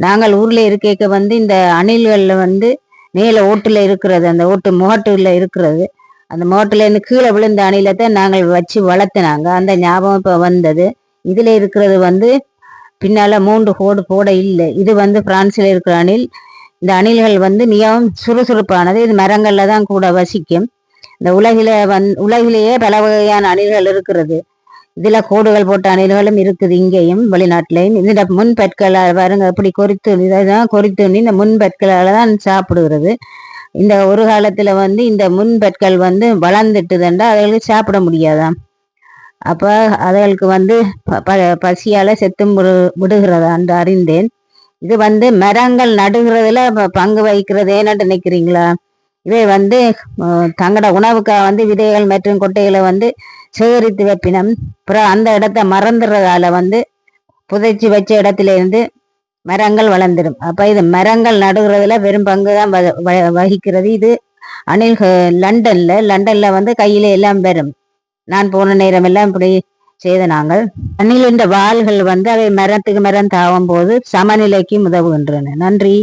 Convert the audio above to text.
நாங்கள் ஊர்ல இருக்க இந்த அணில்கள்ல மேல ஓட்டுல இருக்கிறது, அந்த ஓட்டு மோட்டுல இருக்கிறது. அந்த மோட்டுல இருந்து கீழே விழுந்த அணிலத்தை நாங்கள் வச்சு வளர்த்தினாங்க. அந்த ஞாபகம் இப்ப வந்தது. இதுல இருக்கிறது பின்னால 3 கோடு போட இல்லை. இது பிரான்ஸ்ல இருக்கிற அணில். இந்த அணில்கள் மிகவும் சுறுசுறுப்பானது. இது மரங்கள்ல தான் கூட வசிக்கும். இந்த உலகிலேயே பல வகையான அணில்கள் இருக்கிறது. இதுல கோடுகள் போட்ட அணில்களும் இருக்குது, இங்கேயும் வெளிநாட்டிலையும். இதுல முன்பற்களை பாருங்க எப்படி கொறித்து, இதான் கொறித்து இந்த முன்பற்களால தான் சாப்பிடுகிறது. இந்த ஒரு காலத்துல இந்த முன்பற்கள் வளர்ந்துட்டுதுண்டா அதுகளுக்கு சாப்பிட முடியாதாம். அப்ப அதுகளுக்கு பசியால செத்தும் விடுகிறதா என்று அறிந்தேன். இது மரங்கள் நடுகிறதுல பங்கு வகிக்கிறதேன்னு நினைக்கிறீங்களா? இவை தங்களோட உணவுக்காக விதைகள் மற்றும் கொட்டைகளை சேகரித்து வைப்பினம். அப்புறம் அந்த இடத்த மறந்துடுறதால புதைச்சி வச்ச இடத்துல இருந்து மரங்கள் வளர்ந்துடும். அப்ப இது மரங்கள் நடுகிறதுல வெறும் பங்கு தான் வகிக்கிறது. இது அணில் லண்டன்ல கையில எல்லாம் வரும். நான் போன நேரம் எல்லாம் இப்படி செய்த நாங்கள். அணிலின் வாள்கள் அவை மரத்துக்கு மரம் தாவும் போது சமநிலைக்கு உதவுகின்றன. நன்றி.